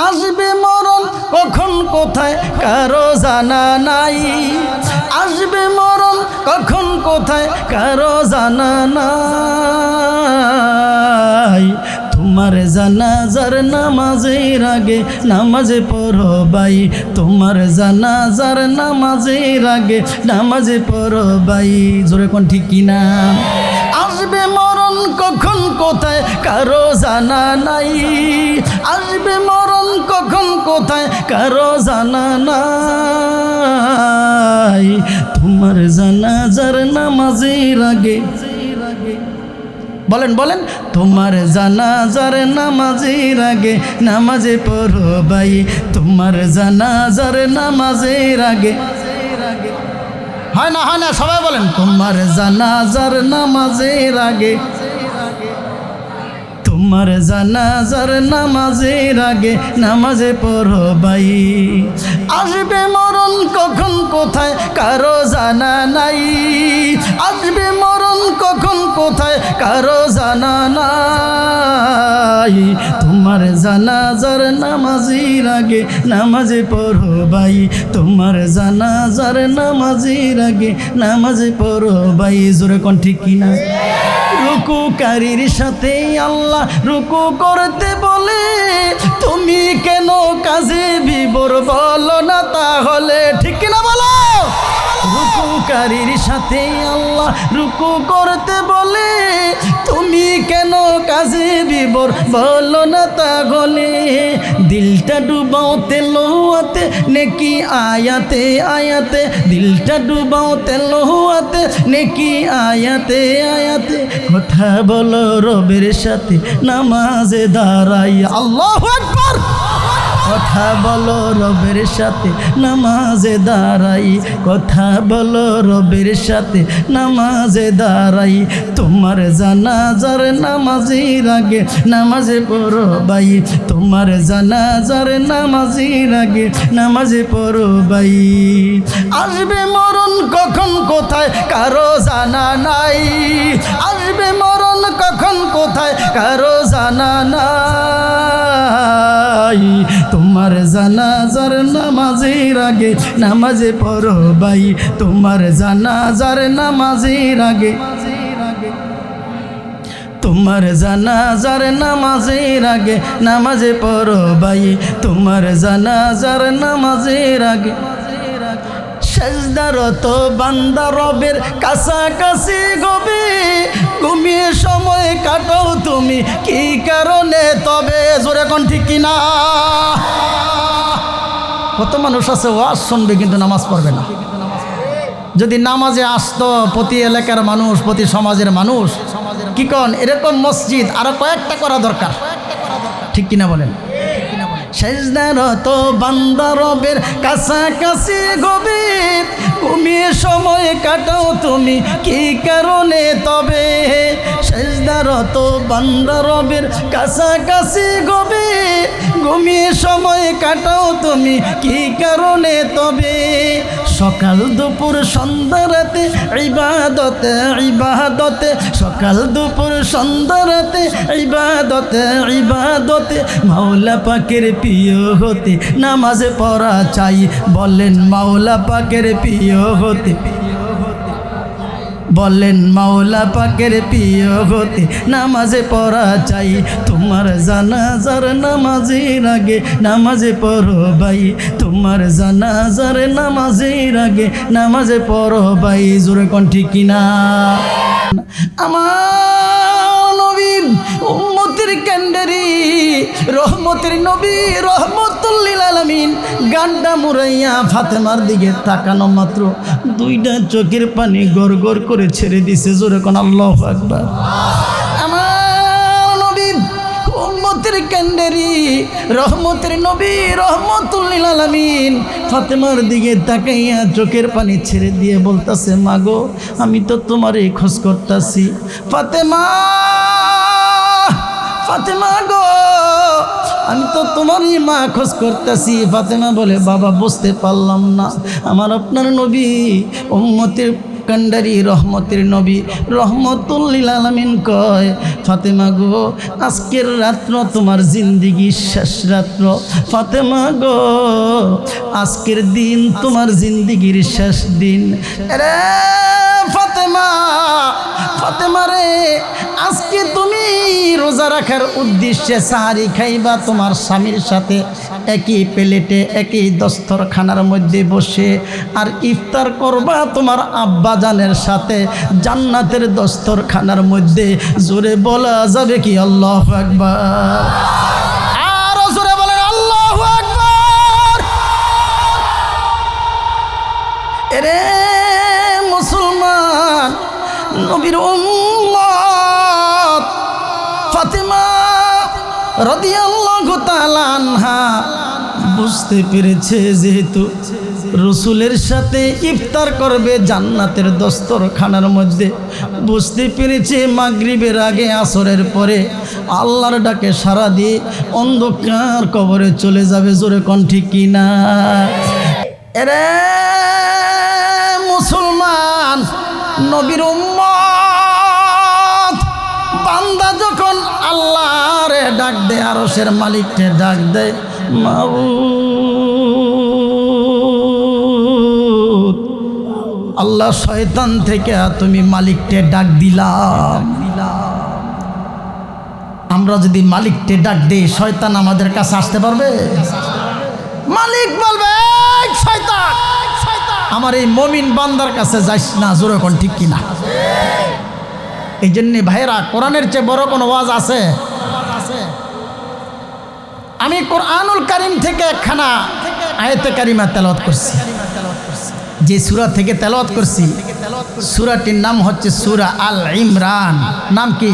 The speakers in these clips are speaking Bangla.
আসবে মরণ কখন কোথায় কারো জানা নাই, আসবে মরণ কখন কোথায় কারো জানা নাই। তোমার জানাজার নামাজের আগে নামাজে পড়ো ভাই, তোমার জানাজার নামাজের আগে নামাজে পড়ো ভাই। জোরে কোন ঠিক কিনা? আসবে মরণ কখন কোথায় কারো জানা নাই, আসবে মরণ কখন কোথায় কারো জানা নাই। তোমার জানাজার নামাজের আগে, বলেন বলেন, তোমার জানাজার নামাজের আগে নামাজে পড়ো ভাই, তোমার জানাজার নামাজের আগে। হয় না হয় না, সবাই বলেন, তোমার জানাজার নামাজের আগে, তোমার জানাজার নামাজের আগে নামাজে পড়ো ভাই। আসবে মরণ কখন কোথায় কারো জানা নাই, আসবে মরণ কখন কোথায় কারো জানা নাই। তোমার জানাজার নামাজের আগে নামাজে পড়ো ভাই, তোমার জানাজার নামাজের আগে নামাজে পড়ো ভাই। জোরে কোন ঠিক কিনা? রুকুকারীর সাথে আল্লাহ রুকু করতে বলে, তুমি কেন কাজে বিবর বলো না তাহলে? ঠিক কিনা বলো? রুকুকারীর সাথে আল্লাহ রুকু করতে বলে, তুমি কেন কাজে বিবর বলো না তাহলে? দিলটা ডুবাও তেলোয়াতে নেকি আয়াতে আয়াতে, দিলটা ডুবাও তেলোয়াতে নেকি আয়াতে আয়াতে। কথা বলো রবের সাথে নামাজে দাঁড়াই, আল্লাহু আকবার। কথা বলো রবের সাথে নামাজে দাঁড়াই, কথা বলো রবের সাথে নামাজে দাঁড়াই। তোমার জানাজার নামাজের আগে নামাজে পড়ো ভাই, তোমার জানাজার নামাজের আগে নামাজে পড়ো ভাই। আসবে মরণ কখন কোথায় কারো জানা নাই, আসবে মরণ কখন কোথায় কারো জানা নাই। তোমার জানাজার নামাজের আগে নামাজে পড়ো ভাই, তোমার জানাজার নামাজের আগে, তোমার জানাজার নামাজের আগে নামাজে পড়ো ভাই, তোমার জানাজার নামাজের আগে। সেজদারত বান্দা রবের কাছাকাছি গবে, ঘুমিয়ে সময় কাটাও তুমি কি কারণে তবে? জোরে কোন ঠিক কিনা? কত মানুষ আছে ওয়াজ শুনবে কিন্তু নামাজ পড়বে না। যদি নামাজে আসতো প্রতি এলাকার মানুষ, প্রতি সমাজের মানুষ, কি কন এরকম মসজিদ আরো কয়েকটা করা দরকার, ঠিক কিনা বলেন? সেজদারত বান্দা রবের কাছাকাছি গবে, ঘুমিয়ে সময় কাটাও তুমি কি কারণে তবে? সেজদারত বান্দা রবের কাছাকাছি গবে, ঘুমিয়ে সময় কাটাও তুমি কি কারণে তবে? সকাল দুপুর সন্ধ্যা রাতে ইবাদতে ইবাদতে, সকাল দুপুর সন্ধ্যা রাতে ইবাদতে ইবাদতে। মাওলা পাকের প্রিয় হতে নামাজে পড়া চাই, বলেন মাওলা পাকের প্রিয় হতে, বলেন মাওলা পাকের প্রিয় হতে নামাজে পড়া চাই। তোমার জানাজার নামাজের আগে নামাজে পড়ো ভাই, তোমার জানাজার নামাজের আগে নামাজে পড়ো ভাই। জোরে কোন ঠিক কিনা? আমার নবী উম্মতের কান্ডারি, রহমতের নবী রহমতুল লিল আলামিন, গান্ডা মুরাইয়া ফাতেমার দিকে তাকানো মাত্র দুইটা চোখের পানি গড় গড় করে ছেড়ে দিছে। জোরে কোন আল্লাহু আকবার। আমার নবী উম্মতের কান্ডারি, রহমতের নবী রহমতুল লিল আলামিন, ফাতেমার দিকে তাকাইয়া চোখের পানি ছেড়ে দিয়ে বলতাছে, মাগো আমি তো তোমারই খোঁজ করতাছি। ফাতেমা, ফাতেমা গো আমি তো তোমারই মা খোঁজ করতেছি। ফাতেমা বলে, বাবা বুঝতে পারলাম না, আমার আপনার নবী উম্মতের কান্ডারি রহমতের নবী রহমতুল লিল আলামিন কয়, ফাতেমা গো আজকের রাত্র তোমার জিন্দেগির শেষ রাত্র। ফাতেমা গো আজকের দিন তোমার জিন্দেগির শেষ দিন। রে ফাতেমা, ফাতেমা রে আজকে তুমি রোজা রাখার উদ্দেশ্যে সাহারি খাইবা তোমার স্বামীর সাথে একই প্লেটে একই দস্তরখানার মধ্যে বসে, আর ইফতার করবা তোমার আব্বাজানের সাথে জান্নাতের দস্তরখানার মধ্যে। জোরে বলা যাবে কি আল্লাহু আকবার? আরো জোরে বলেন আল্লাহু আকবার। এরে মুসলমান নবীর উম্মত ফাতেমা রাদিয়াল্লাহু তাআলা আনহা বুঝতে পেরেছে যেহেতু রসুলের সাথে ইফতার করবে জান্নাতের দস্তরখানার মধ্যে, বুঝতে পেরেছে মাগরিবের আগে আসরের পরে আল্লাহর ডাকে সাড়া দিয়ে অন্ধকার কবরে চলে যাবে। জোরে কোন ঠিক কিনা? এরে মুসলমান নবীর উম্মত বান্দা যখন আল্লাহরে ডাক দেয়, আরশের মালিককে ডাক দেয়, মাবুদ আল্লাহ শয়তান থেকে তুমি মালিককে ডাক দিলাম। আমরা যদি মালিককে ডাক দিই শয়তান আমাদের কাছে আসতে পারবে? মালিক বলবে শয়তান আমার এই মুমিন বান্দার কাছে যাইস না। জোরে কোন ঠিক কিনা? এই জন্যে ভাইরা কোরআনের চেয়ে বড় কোনো ওয়াজ আছে? আমি কোরআনুল কারীম থেকে একখানা আয়াতে কারিমা তেলাওয়াত করছি। যে সূরা থেকে তেলাওয়াত করছি সূরাটির নাম হচ্ছে সূরা আল ইমরান। নাম কি?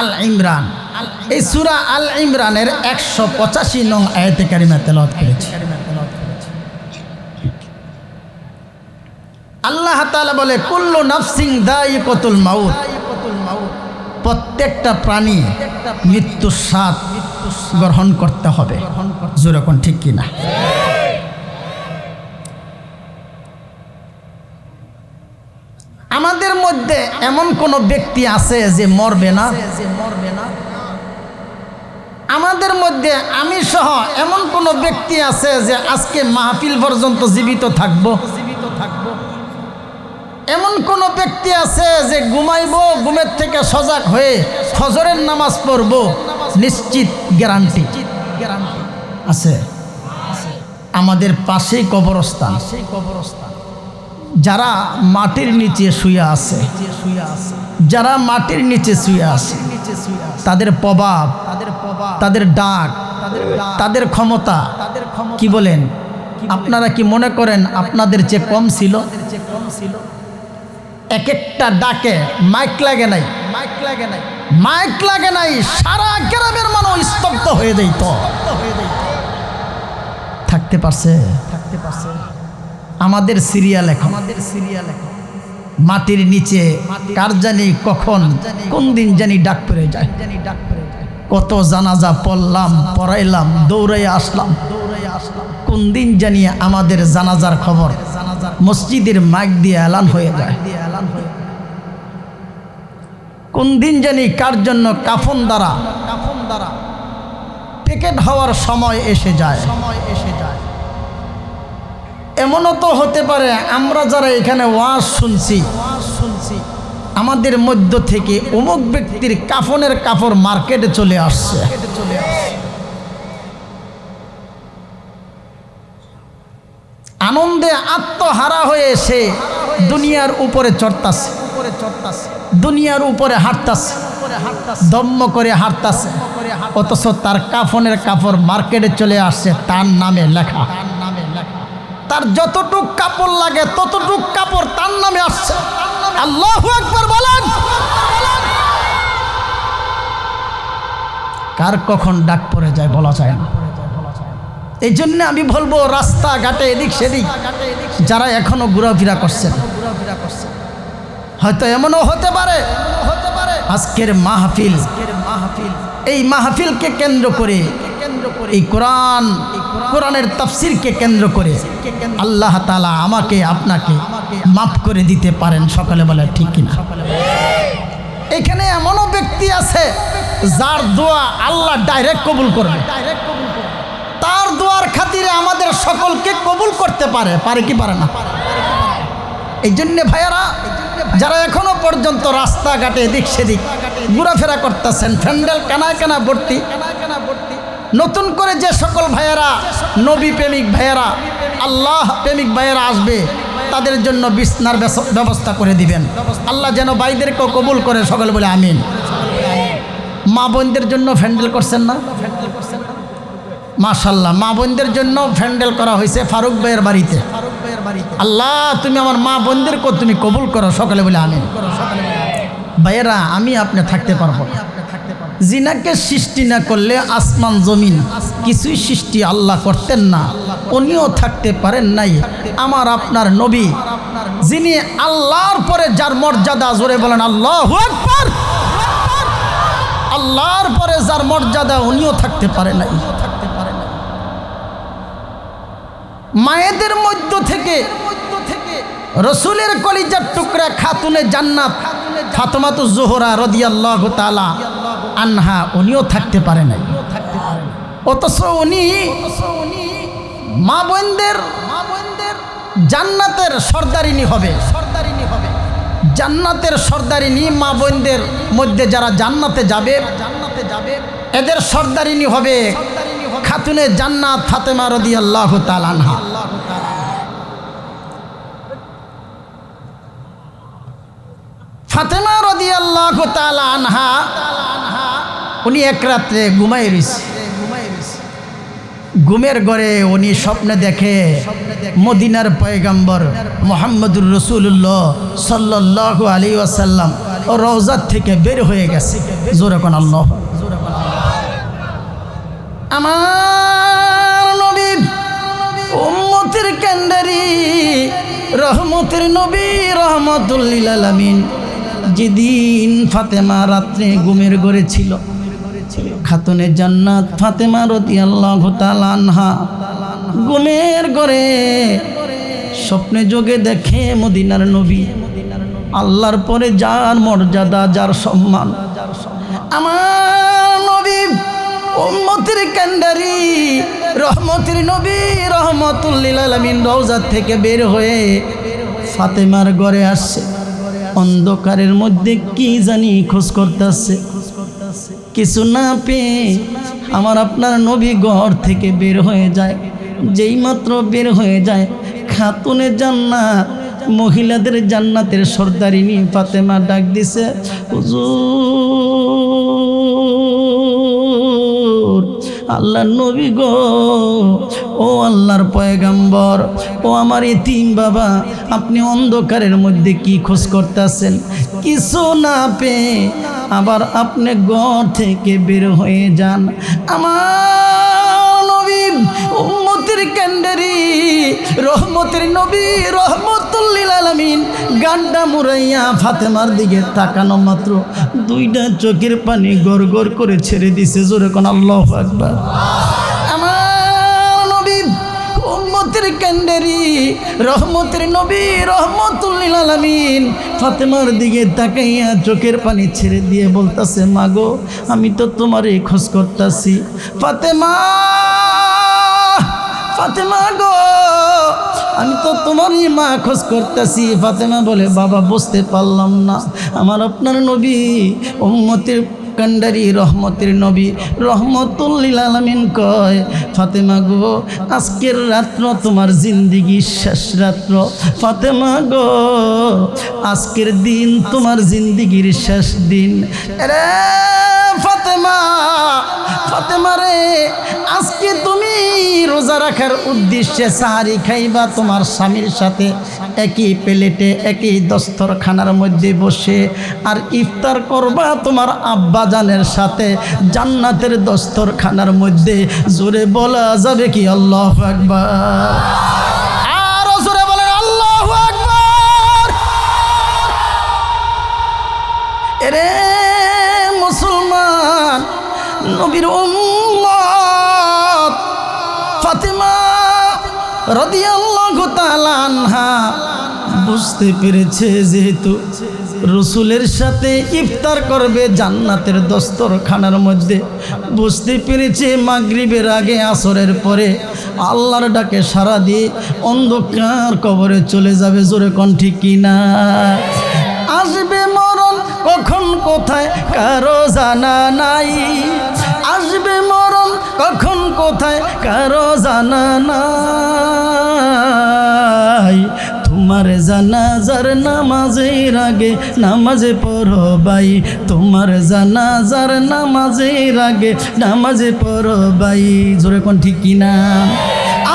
আল ইমরান। এই সূরা আল ইমরানের 185 নং আয়াতে কারিমা তেলাওয়াত করেছি। আল্লাহ তাআলা বলে কুল্লু নাফসিন দায়িকাতুল মাউত, প্রত্যেকটা প্রাণী মৃত্যুর স্বাদ গ্রহণ করতে হবে। জোরে কোন ঠিক কিনা? আমাদের মধ্যে এমন কোন ব্যক্তি আছে যে মরবে না? আমাদের মধ্যে আমি সহ এমন কোন ব্যক্তি আছে যে আজকে মাহফিল পর্যন্ত জীবিত থাকবো? এমন কোন ব্যক্তি আছে যে ঘুমাইবো, ঘুমের থেকে সজাগ হয়ে ফজরের নামাজ পড়বো? নিশ্চিত গ্যারান্টি আছে। আমাদের পাশেই কবরস্থান, যারা মাটির নিচে শুয়ে আছে, যারা মাটির নিচে শুয়ে আছে তাদের প্রভাব, তাদের ডাক, তাদের ক্ষমতা কি বলেন? আপনারা কি মনে করেন আপনাদের চেয়ে কম ছিল? এক একটা ডাকে মাইক লাগে নাই, মাইক লাগে নাই, সারা গ্রামের মানুষ স্তব্ধ হয়ে যেত। থাকতে পারছে? আমাদের সিরিয়াল এখন মাটির নিচে কার জানি কখন কোন দিন জানি ডাক পড়ে যায়। কত জানাজা পড়লাম, পড়াইলাম, দৌড়াই আসলাম, কোন দিন জানি আমাদের জানাজার খবর মসজিদের মাইক দিয়ে এলান হয়ে যায়। কোন দিন জানি কার জন্য কাফন দ্বারা প্যাকেট হওয়ার সময় এসে যায়। এমনও তো হতে পারে আমরা যারা এখানে ওয়াজ শুনছি আমাদের মধ্য থেকে অমুক ব্যক্তির কাফনের কাপড় মার্কেটে চলে আসছে। আনন্দে আত্মহারা হয়ে সে দুনিয়ার উপরে চড়তাছে, দুনিয়ার উপরে হাঁটতাছে, দম্ম করে হাঁটতাছে, অথচ তার কাফনের কাপড় মার্কেটে চলে আসছে তার নামে লেখা। তার যতটুক কাপড় লাগে ততটুক কাপড় তার নামে আসছে। আল্লাহু আকবার বলেন। কার কখন ডাক পড়ে যায় বলা যায় না। এই জন্য আমি বলবো রাস্তাঘাটে এদিক সেদিক যারা এখনো ঘোরাফেরা করছেন, হয়তো এমনও হতে পারে আজকের মাহফিল, এই মাহফিলকে কেন্দ্র করে, এই কোরআনের তাফসিরকে কেন্দ্র করে আল্লাহ তাআলা আমাকে আপনাকে মাফ করে দিতে পারেন। সকালে বলে ঠিক কিনা? এখানে এমনও ব্যক্তি আছে যার দোয়া আল্লাহ ডাইরেক্ট কবুল করবে। তার দোয়ার খাতিরে আমাদের সকলকে কবুল করতে পারে, পারে কি পারে না? এই জন্যে ভাইয়ারা, যারা এখনো পর্যন্ত রাস্তাঘাটে এদিক সেদিক ঘোরাফেরা করতেছেন, প্যান্ডেল কানায় কানা ভর্তি, নতুন করে যে সকল ভাইয়ারা নবী প্রেমিক ভাইয়ারা, আল্লাহ প্রেমিক ভাইয়ারা আসবে, তাদের জন্য বিছনার ব্যবস্থা করে দিবেন। আল্লাহ যেন ভাইদেরকেও কবুল করে। সকলে বলে আমিন। মা বোনদের জন্য প্যান্ডেল করছেন না? মাশাআল্লাহ, মা বোনদের জন্য প্যান্ডেল করা হয়েছে ফারুক ভাইয়ের বাড়িতে। আল্লাহ তুমি আমার মা বোনদেরকেও তুমি কবুল করো। সকলে বলে আমিন। ভাইয়েরা, আমি আপনি থাকতে পারবো না। জিনাকে সৃষ্টি না করলে আসমান জমিন কিছুই সৃষ্টি আল্লাহ করতেন না, উনিও থাকতে পারেন নাই। আমার আপনার নবী, যিনি আল্লাহর পরে যার মর্যাদা, জোরে বলেন আল্লাহু আকবার, আল্লাহর পরে যার মর্যাদা, উনিও থাকতে পারে নাই। মায়েদের মধ্য থেকে রসুলের কলিজার টুকরা খাতুনে জান্নাত ফাতেমাতুজ জোহরা রাদিয়াল্লাহু তাআলা আনহা, উনিও থাকতে পারে নাই। অথচ উনি মা বোনদের জান্নাতের সর্দারিনী হবে। জান্নাতের সর্দারিনী মা বোনদের মধ্যে যারা জান্নাতে যাবে, এদের সর্দারিনী হবে খাতুনে জান্নাত ফাতেমা রাদিয়াল্লাহু তাআলা আনহা। ফাতেমা রাদিয়াল্লাহু তাআলা আনহা উনি এক রাত্রে ঘুমাই রইছে। ঘুমের ঘরে উনি স্বপ্নে দেখে মদিনার পয়গম্বর মুহাম্মদুর রাসূলুল্লাহ সাল্লাল্লাহু আলাইহি ওয়াসাল্লাম রওজা থেকে বের হয়ে গেছে। জোরে কোন আল্লাহ। আমার নবী উম্মতের কান্ডারি, রহমতের নবী, রহমাতুল লিল আলামিন, যেদিন ফাতেমা রাত্রে ঘুমের ঘরে ছিল, খাতুনে জান্নাত ফাতেমা রাদিয়াল্লাহু তাআলা আনহা ঘুমের ঘরে স্বপ্নে যোগে দেখে মদিনার নবী, আল্লাহর পরে যার মর্যাদা, যার সম্মান, আমার নবী উম্মতের কান্ডারি, রহমতের নবী, রহমাতুল লিল আলামিন রওজা থেকে বের হয়ে ফাতেমার ঘরে আসছে। অন্ধকারের মধ্যে কি জানি খোঁজ করতেছে, কিছু না পেয়ে আমার আপনার নবী ঘর থেকে বের হয়ে যায়। যেই মাত্র বের হয়ে যায়, খাতুনে জান্নাত, মহিলাদের জান্নাতের সর্দারিনী ফাতেমা ডাক দিছে, হুজুর, আল্লাহর নবী গো, ও আল্লাহর পয়গম্বর, ও আমার এতিম বাবা, আপনি অন্ধকারের মধ্যে কি খোঁজ করতেছেন? কিছু না পেয়ে আবার আপনি ঘর থেকে বের হয়ে যান। আমার নবী উম্মতের কান্ডারি, রহমতের নবী, রহমাতুল লিল আলামিন গান্ডা মুরাইয়া ফাতেমার দিকে তাকানো মাত্র দুইটা চোখের পানি গড় গড় করে ছেড়ে দিছে। জোরে কোন আল্লাহু আকবার। আমার নবী উম্মতের কান্ডারি, রহমতের নবী, রহমাতুল লিল আলামিন ফাতেমার দিকে তাকাইয়া চোখের পানি ছেড়ে দিয়ে বলতাছে, মাগো, আমি তো তোমারই খোঁজ করতেছি। ফাতেমা, ফাতেমা গো, আমি তো তোমারই মা খোঁজ করতেছি। ফাতেমা বলে, বাবা বুঝতে পারলাম না। আমার আপনার নবী উম্মতের কান্ডারি, রহমতের নবী, রহমাতুল লিল আলামিন কয়, ফাতেমা গো, আজকের রাত্র তোমার জিন্দিগির শেষ রাত্র। ফাতেমা গো, আজকের দিন তোমার জিন্দিগির শেষ দিন। রে ফাতেমা, ফাতেমা রে, আজকে তুমি রোজা রাখার উদ্দেশ্যে সাহারি খাইবা তোমার স্বামীর সাথে একই প্লেটে, একই দস্তরখানার মধ্যে বসে, আর ইফতার করবা তোমার আব্বাজানের সাথে জান্নাতের দস্তরখানার মধ্যে। জোরে বলা যাবে কি আল্লাহু আকবার? আরো জোরে বলেন আল্লাহু আকবার। এরে মুসলমান, নবীর উম্মত ফাতেমা রাদিয়াল্লাহু তাআলা আনহা বুঝতে পেরেছে যেহেতু রসুলের সাথে ইফতার করবে জান্নাতের দস্তরখানার মধ্যে, বুঝতে পেরেছে মাগরিবের আগে আসরের পরে আল্লাহর ডাকে সাড়া দিয়ে অন্ধকার কবরে চলে যাবে। জোরে কোন ঠিক কিনা? আসবে মরণ কখন কোথায় কারো জানা নাই, আসবে মরণ কখন কোথায় কারো জানা নাই। তোমার জানাজার নামাজের আগে নামাজে পড়ো ভাই, তোমার জানাজার নামাজের আগে নামাজে পড়ো ভাই। জোরে কোন ঠিক কিনা?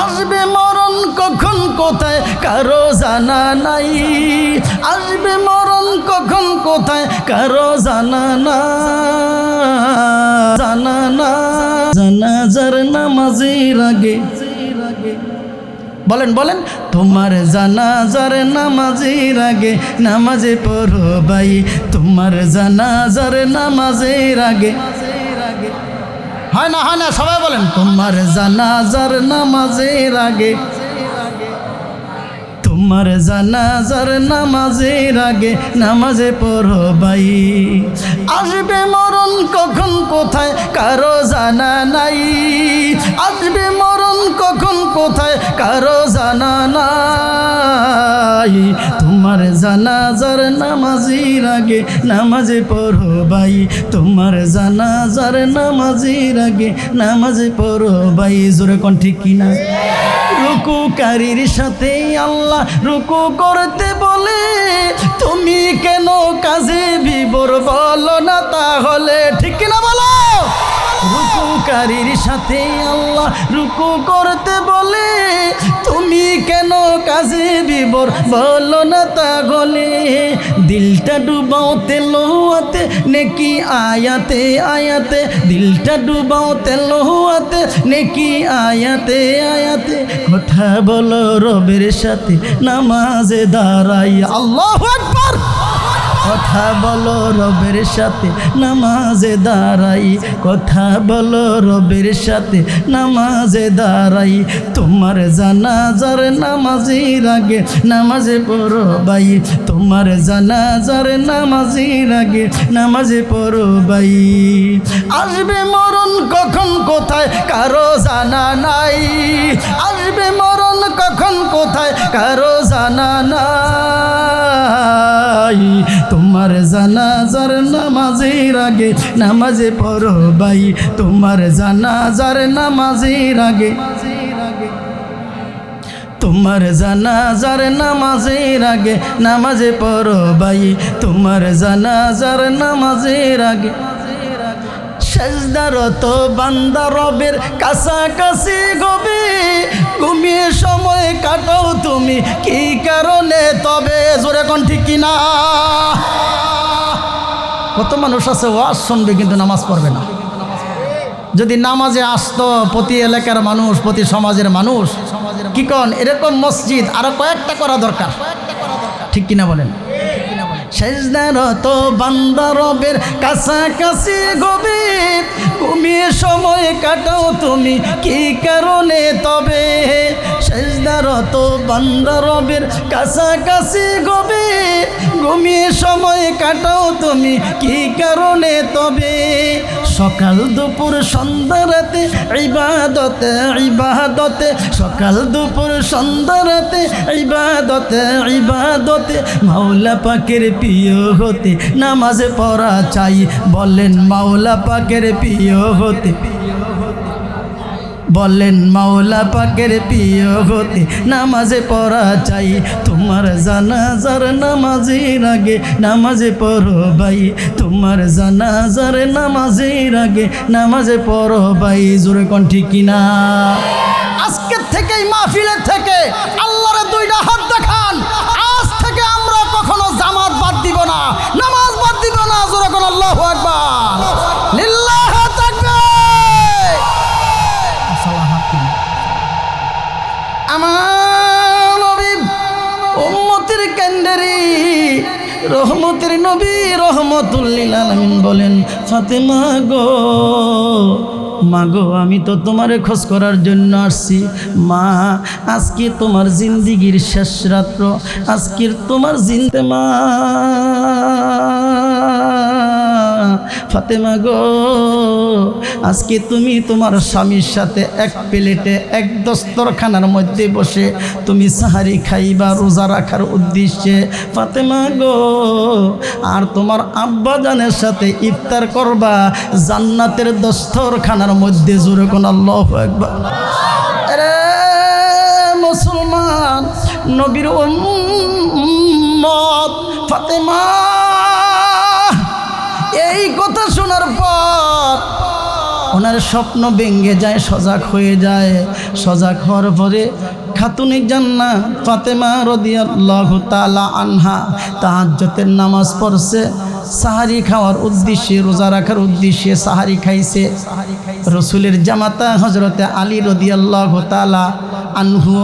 আসবে মরণ কখন কোথায় কারো জানা নাই, আসবে মরণ কখন কোথায় কারো জানা না, জানা না। জানাজার নামাজের আগে বলেন বলেন, তোমার জানাজার নামাজের আগে নামাজে পড়ো ভাই, তোমার জানাজার নামাজের আগে। হয় না হয় না, সবাই বলেন, তোমার জানাজার নামাজের আগে, তোমার জানাজার নামাজের আগে নামাজে পড়ো ভাই। আসবে মরণ কখন কোথায় কারো জানা নাই, আসবে মরণ কখন কোথায় কারো জানা নাই। তোমার জানাজার নামাজের আগে নামাজে পড়ো ভাই, তোমার জানাজার নামাজের আগে নামাজে পড়ো ভাই। জোরে কোন ঠিক কিনা? রুকুকারীর সাথে আল্লাহ রুকু করতে বলে, তুমি কেন কাজে বিবর বলো না তাহলে? ঠিক কিনা বলো? রুকুকারীর সাথে আল্লাহ রুকু করতে বলে, তুমি কেন কাজে বিবর বলো না তাহলে? দিলটা ডুবাও তেলোয়াতে নেকি আয়াতে আয়াতে, দিলটা ডুবাও তেলোয়াতে নেকি আয়াতে আয়াতে। কথা বলো রবের সাথে নামাজে দাঁড়াই, আল্লাহু আকবার। কথা বলো রবের সাথে নামাজে দাঁড়াই, কথা বলো রবের সাথে নামাজে দাঁড়াই। তোমার জানাজার নামাজের আগে নামাজে পড়ো ভাই, তোমার জানাজার নামাজের আগে নামাজে পড়ো ভাই। আসবে মরণ কখন কোথায় কারো জানা নাই, আসবে মরণ কখন কোথায় কারো জানা নাই। তোমার জানাজার নামাজের আগে নামাজে পড়ো ভাই, তোমার জানাজার নামাজের আগে, তোমার জানাজার নামাজের আগে নামাজে পড়ো ভাই, তোমার জানাজার নামাজের আগে। সেজদারত বান্দা রবের কাছাকাছি গবে, ঘুমিয়ে সময় কাটাও তুমি কি কারণে তবে? জোরে কোন ঠিক কিনা? কত মানুষ আছে ওয়াজ শুনবে কিন্তু নামাজ পড়বে না। যদি নামাজে আসতো প্রতি এলাকার মানুষ, প্রতি সমাজের মানুষ, কি কন এরকম মসজিদ আরো কয়েকটা করা দরকার। ঠিক কিনা বলেন? সেজদারত বান্দা রবের কাছাকাছি গবে, ঘুমিয়ে সময় কাটাও তুমি কি কারণে তবে? সেজদারত বান্দা রবের কাছাকাছি গবে, ঘুমিয়ে সময় কাটাও তুমি কি কারণে তবে? সকাল দুপুর সন্ধ্যা রাতে ইবাদতে ইবাদতে, সকাল দুপুর সন্ধ্যা রাতে ইবাদতে ইবাদতে। মাওলা পাকের প্রিয় হতে নামাজে পড়া চাই, বলেন মাওলা পাকের প্রিয় হতে, বলেন মাওলা পাকের প্রিয় হতে নামাজে পড়া চাই। তোমার জানাজার নামাজের আগে নামাজে পড়ো ভাই, তোমার জানাজার নামাজের আগে নামাজে পড়ো ভাই। জোরে কোন ঠিক কিনা? আজকের থেকেই মাহফিলের থেকে আল্লাহর দুইটা হাত দেখান, আজ থেকে আমরা কখনো জামাত বাদ দিব না, নামাজ বাদ দিব না। জোরে কোন আল্লাহু আকবার, লিল্লাহি তাকবীর। আমার নবী উম্মতের কেন্দ্রে রহমতের নবী রহমতুল লিল আলামিন বলেন, ফাতেমা গো মা গো আমি তো তোমারে খোঁজ করার জন্য আসছি। মা আজকে তোমার জিন্দিগির শেষ রাত্র, আজকের তোমার মা ফাতেমা গো, আজকে তুমি তোমার স্বামীর সাথে এক প্লেটে এক দস্তরখানার মধ্যে বসে তুমি সাহারি খাইবা রোজা রাখার উদ্দেশ্যে ফাতেমা গো, আর তোমার আব্বা জানের সাথে ইফতার করবা জান্নাতের দস্তরখানার মধ্যে। জোরে কোন আল্লাহু আকবার। আরে মুসলমান, নবীর উম্মত ফাতেমা এই কথা শোনার পর ওনার স্বপ্ন ভেঙে যায়, সজাগ হয়ে যায়। সজাগ হওয়ার পরে খাতুনে জান্নাত ফাতেমা রাদিয়াল্লাহু তাআলা আনহা তাহাজ্জুদের নামাজ পড়ছে, সাহারি খাওয়ার উদ্দেশ্যে, রোজা রাখার উদ্দেশ্যে সাহারি খাইছে। রসুলের জামাতা হযরতে আলী রাদিয়াল্লাহু তাআলা আনহু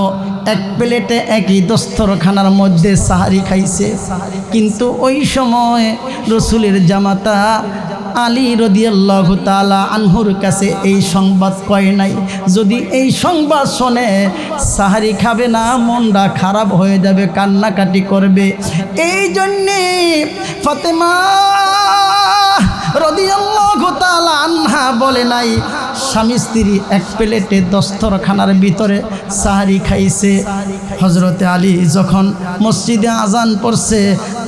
এক প্লেটে একই দস্তরখানার মধ্যে সাহারি খাইছে। কিন্তু ওই সময় রসুলের জামাতা আলী রাদিয়াল্লাহু তাআলা আনহুর কাছে এই সংবাদ কয় নাই। যদি এই সংবাদ শোনে সাহারি খাবে না, মনটা খারাপ হয়ে যাবে, কান্নাকাটি করবে। এই জন্যে ফাতেমা রাদিয়াল্লাহু তাআলা আনহা বলে নাই। স্বামী স্ত্রী এক প্লেটে দস্তরখানার ভিতরে সাহারি খাইছে। হযরতে আলী যখন মসজিদে আজান পড়ছে,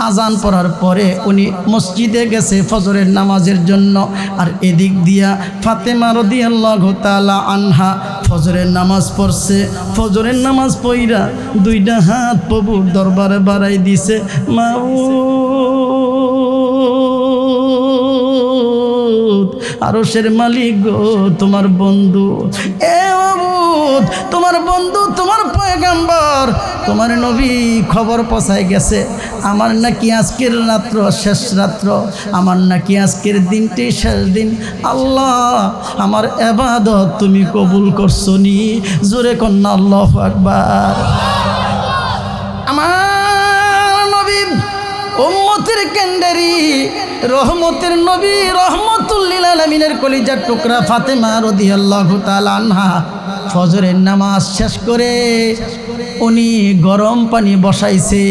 আজান পড়ার পরে উনি মসজিদে গেছে ফজরের নামাজের জন্য, আর এদিক দিয়া ফাতেমা রাদিয়াল্লাহু তাআলা আনহা ফজরের নামাজ পড়ছে। ফজরের নামাজ পড়া দুইটা হাত প্রভুর দরবারে বাড়াই দিছে। আরশের মালিক গো, তোমার বন্ধু এ মাবুদ, তোমার বন্ধু, তোমার পয়গম্বর, তোমার নবী খবর পৌঁছায় গেছে আমার নাকি আজকের রাত্র শেষ রাত্র, আমার নাকি আজকের দিনটি শেষ দিন। আল্লাহ আমার ইবাদত তুমি কবুল করছো নি। জোরে কন্না আল্লাহু আকবার। আমার নবী উম্মতের কেন্দ্রি, রহমতের নবী, রহমতুল লিল আলামিনের কলিজার টুকরা ফাতেমা রাদিয়াল্লাহু তাআলা আনহা ফজরের নামাজ শেষ করে উনি গরম পানি বসাইছে।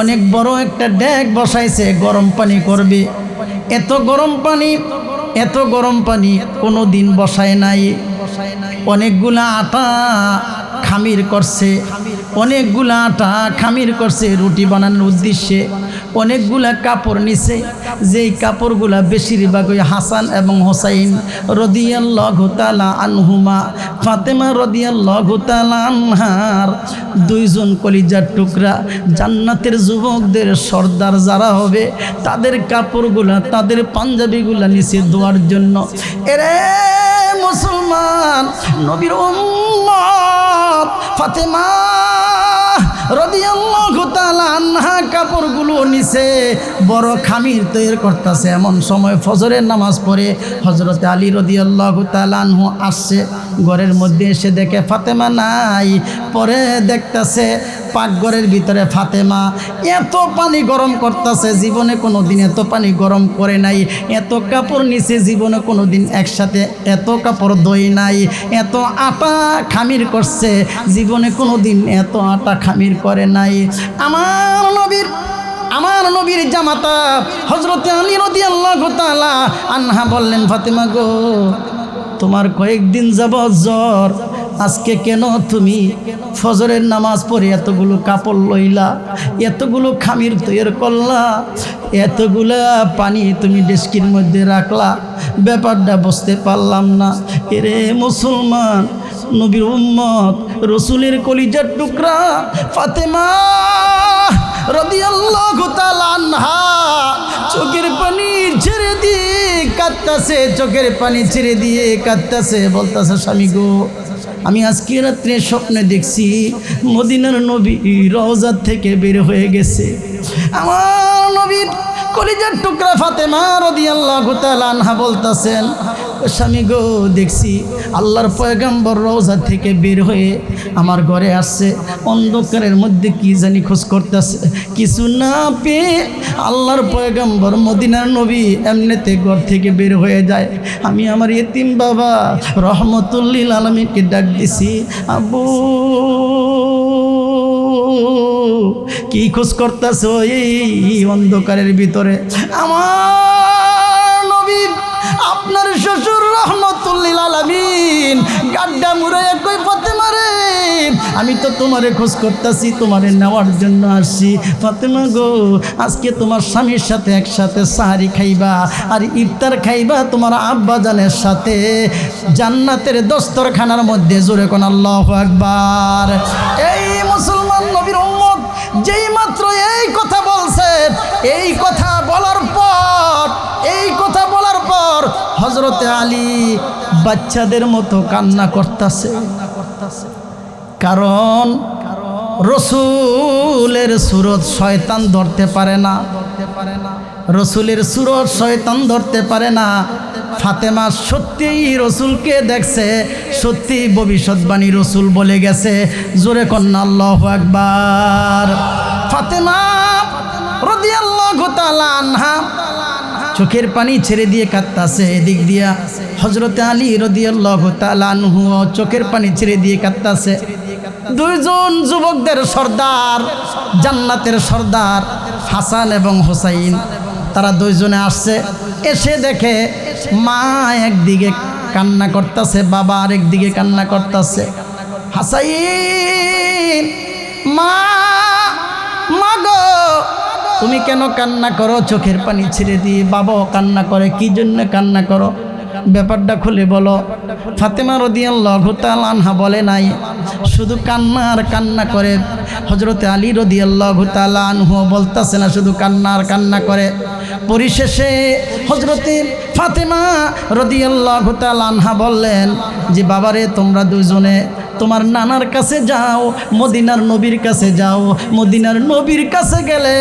অনেক বড় একটা ডেক বসাইছে, গরম পানি করবে। এত গরম পানি কোনো দিন বসায় নাই। অনেকগুলা আটা খামির করছে, অনেকগুলা আটা খামির করছে রুটি বানানোর উদ্দেশ্যে। অনেকগুলা কাপড় নিছে, যেই কাপড়গুলা বেশিরভাগ ওই হাসান এবং হোসাইন রাদিয়াল্লাহু তাআলা আনহুমা, ফাতেমা রাদিয়াল্লাহু তাআলা আনহার দুইজন কলিজার টুকরা জান্নাতের যুবকদের সর্দার যারা হবে তাদের কাপড়গুলা, তাদের পাঞ্জাবিগুলা নিছে ধোয়ার জন্য। এরে মুসলমান, নবীর উম্মত ফাতেমা রাদিয়াল্লাহু তাআলা আনহা কাপড়গুলো নিছে, বড় খামির তৈরি করতেছে। এমন সময় ফজরের নামাজ পড়ে হযরতে আলী রাদিয়াল্লাহু তাআলা আনহু আসছে। ঘরের মধ্যে এসে দেখে ফাতেমা নাই। পরে দেখতেছে পাকঘরের ভিতরে ফাতেমা এত পানি গরম করতেছে, জীবনে কোনো দিন এত পানি গরম করে নাই। এত কাপড় নিচে জীবনে কোনো দিন একসাথে এত কাপড় ধোয় নাই। এত আটা খামির করছে, জীবনে কোনো দিন এত আটা খামির করে নাই। আমার নবীর জামাতা হযরতে আলী রাদিয়াল্লাহু তাআলা আনহা বললেন, ফাতেমা গো, তোমার কয়েকদিন যাবত জ্বর, আজকে কেন তুমি ফজরের নামাজ পড়ে এতগুলো কাপড় লইলা, এতগুলো খামির তৈরি করলা, এতগুলা পানি তুমি ডেস্কির মধ্যে রাখলা? ব্যাপারটা বুঝতে পারলাম না। এরে মুসলমান, নবীর উম্মত, রসুলের কলিজার টুকরা ফাতেমা রাদিয়াল্লাহু তাআলা আনহা চোখের পানি ছেড়ে দিয়ে কাঁদতেছে, চোখের পানি ছেড়ে দিয়ে কাঁদতেছে, বলতেছে, স্বামী গো, আমি আজকে রাত্রে স্বপ্নে দেখছি মদিনার নবী রওজা থেকে বের হয়ে গেছে। আমার নবীর কলিজার টুকরা ফাতেমা রাদিয়াল্লাহু তাআলা আনহা বলতেছেন, ও স্বামী গো দেখছি আল্লাহর পয়গম্বর রওজা থেকে বের হয়ে আমার ঘরে আসছে, অন্ধকারের মধ্যে কি জানি খোঁজ করতেছে, কিছু না পেয়ে আল্লাহর পয়গম্বর মদিনার নবী এমনিতে ঘর থেকে বের হয়ে যায়। আমি আমার ইতিম বাবা রহমতুল্লিল আলামিনকে ডাক দিছি, আব্বু কি খোঁজ করতেছো এই অন্ধকারের ভিতরে? আমার নবী আপনার শ্বশুর রহমতুল্লিল আলামিন গাড্ডা মুড়ে কই ফাতেমা রে, আমি তো তোমারে খোঁজ করতেছি, তোমারে নেওয়ার জন্য আসছি। ফাতেমা গো আজকে তোমার স্বামীর সাথে একসাথে সাহারি খাইবা আর ইফতার খাইবা তোমার আব্বা জানের সাথে জান্নাতের দস্তরখানার মধ্যে। জোরে কোন আল্লাহু আকবার। এই মুসলমান নবীর উম্মত যেই মাত্র এই কথা বলছে, এই কথা বলার পর হযরতে আলী বাচ্চাদের মতো কান্না করতেছে, কারণ রসুলের সুরত শয়তান ধরতে পারে না, রসুলের সুরত শয়তান ধরতে পারে না। ফাতেমা সত্যিই রসুলকে দেখছে, সত্যি ভবিষ্যৎবাণী রসুল বলে গেছে। জোরে কন্যা আল্লাহু আকবার। ফাতেমা রাদিয়াল্লাহু তাআলা আনহা চোখের পানি ছেড়ে দিয়ে কাঁদতাছে, এদিক দিয়া হযরতে আলী রাদিয়াল্লাহু তাআলা আনহু চোখের পানি ছেড়ে দিয়ে কাঁদতাছে। দুইজন যুবকদের সর্দার, জান্নাতের সর্দার হাসান এবং হুসাইন, তারা দুইজনে আসছে। এসে দেখে মা একদিকে কান্না করতেছে, বাবা আরেকদিকে কান্না করতেছে। হাসাইন, মা গো তুমি কেন কান্না করো? চোখের পানি ছেড়ে দিয়ে বাবাও কান্না করে, কি জন্য কান্না করো? ব্যাপারটা খুলে বলো। ফাতেমা রাদিয়াল্লাহু তাআলা আনহা বলে নাই, শুধু কান্না আর কান্না করে। হযরতে আলী রাদিয়াল্লাহু তাআলা আনহু বলতাছে না শুধু কান্না আর কান্না করে। পরিশেষে হযরতে ফাতেমা রাদিয়াল্লাহু তাআলা আনহা বললেন যে বাবারে তোমরা দুইজনে তোমার নানার কাছে যাও, মদিনার নবীর কাছে যাও। মদিনার নবীর কাছে গেলে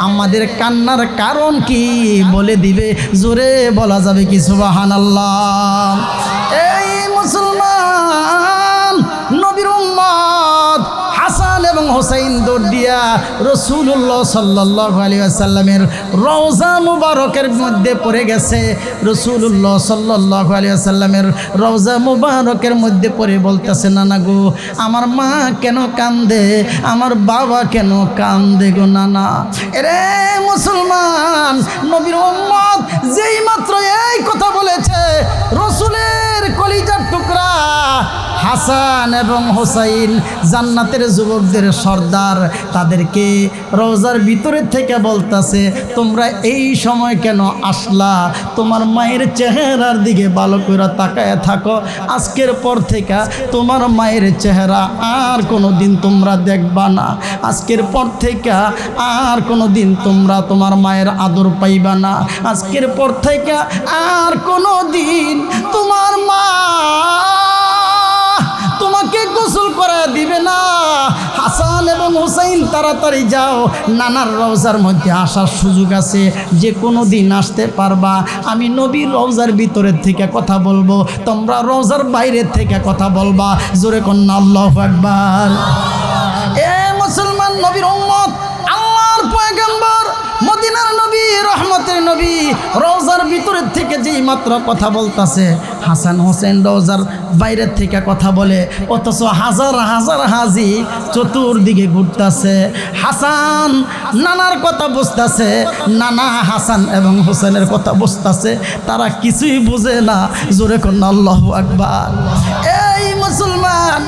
আমাদের কান্নার কারণ কি বলে দিবে। জোরে বলা যাবে কি সুবহানাল্লাহ। এই মুসলমান নবীর উম্মত হাসান এবং হুসাইন দৌড় দিয়া রাসূলুল্লাহ সাল্লাল্লাহু আলাইহি ওয়াসাল্লামের রওজা মুবারকের মধ্যে পড়ে গেছে। রাসূলুল্লাহ সাল্লাল্লাহু আলাইহি ওয়াসাল্লামের রওজা মুবারকের মধ্যে পড়ে বলতেছে, নানা গো আমার মা কেন কান্দে, আমার বাবা কেন কান্দে গো নানা। এরে মুসলমান নবীর উম্মত যেই মাত্র এই কথা বলেছে, রাসূলের কলিজার টুকরা হাসান এবং হুসাইন জান্নাতের যুবকদের সর্দার, তাদেরকে রওজার ভিতরে থেকে বলতাছে, তোমরা এই সময় কেন আসলা? তোমার মায়ের চেহারার দিকে ভালো করে তাকায় থাকো। আজকের পর থেকে তোমার মায়ের চেহারা আর কোনো দিন তোমরা দেখবা না। আজকের পর থেকে আর কোনো দিন তোমরা তোমার মায়ের আদর পাইবা না। আজকের পর থেকে আর কোনো দিন তোমার মা তোমাকে গোসল করে দিবে না। হাসান এবং হুসাইন তাড়াতাড়ি যাও, নানার রওজার মধ্যে আসার সুযোগ আছে, যে কোনো দিন আসতে পারবা। আমি নবীর রওজার ভিতরের থেকে কথা বলবো, তোমরা রওজার বাইরের থেকে কথা বলবা। জোরে কন্যা আল্লাহু আকবার। এ মুসলমান নবীর উম্মত, আল্লাহর পয়গম্বর মদিনার নবী রহমতের নবী রওজার ভিতরের থেকে যেই মাত্র কথা বলতাছে, হাসান হোসেন রওজার বাইরের থেকে কথা বলে, অথচ হাজার হাজার হাজি চতুর্দিকে ঘুরতেছে। হাসান নানার কথা বুঝতেছে, নানা হাসান এবং হোসেনের কথা বুঝতেছে, তারা কিছুই বুঝে না। জোরে কন্যা আল্লাহু আকবার। এই মুসলমান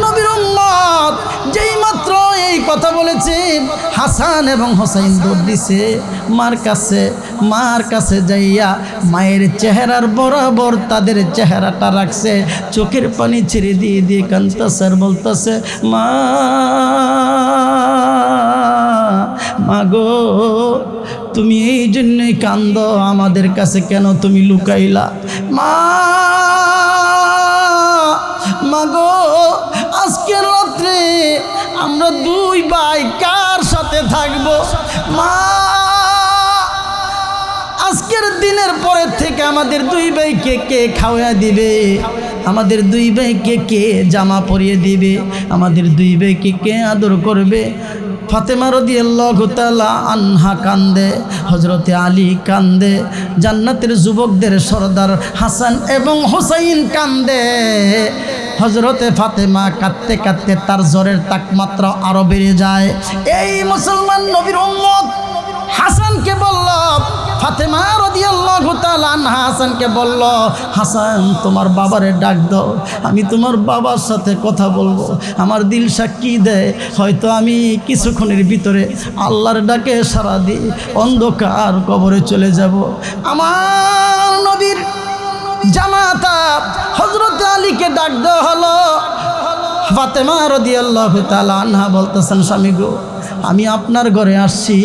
নবীর উম্মত যেই মাত্র এই কথা বলেছে, হাসান এবং হোসেন দৌড় দিছে মার কাছে যাইয়া মায়ের চেহারার বরাবর তাদের চেহারাটা রাখছে, চোখের পানি ছেড়ে দিয়ে দিয়ে কাঁদতেছে আর বলতেছে, মা গো তুমি এই জন্যই কান্দো, আমাদের কাছে কেন তুমি লুকাইলা? মা গো আজকের রাত্রে আমরা দুই ভাই কার সাথে থাকবো? মা আজকের দিনের পরের থেকে আমাদের দুই ভাইকে কে খাওয়া দিবে, আমাদের দুই ভাইকে কে জামা পরিয়ে দিবে, আমাদের দুই ভাইকে কে আদর করবে। ফাতেমা রাদিয়াল্লাহু তাআলা আনহা কান্দে, হযরতে আলী কান্দে, জান্নাতের যুবকদের সরদার হাসান এবং হুসাইন কান্দে। হযরতে ফাতেমা কাঁদতে কাঁদতে তার জ্বরের তাপমাত্রা আরো বেড়ে যায়। এই মুসলমান নবীর উম্মত হাসানকে বলল, ফাতেমা রাদিয়াল্লাহু তাআলা আনহা হাসানকে বলল, হাসান তোমার বাবারে ডাক দাও, আমি তোমার বাবার সাথে কথা বলবো। আমার দিল সাক্ষী দেয় হয়তো আমি কিছুক্ষণের ভিতরে আল্লাহর ডাকে সাড়া দিই অন্ধকার কবরে চলে যাব। আমার নবীর জামাতা হযরত আলীকে ডাক দেওয়া হলো। ফাতেমা রাদিয়াল্লাহু তাআলা আনহা বলতেছেন, স্বামী গো, আমি আপনার ঘরে আসছি,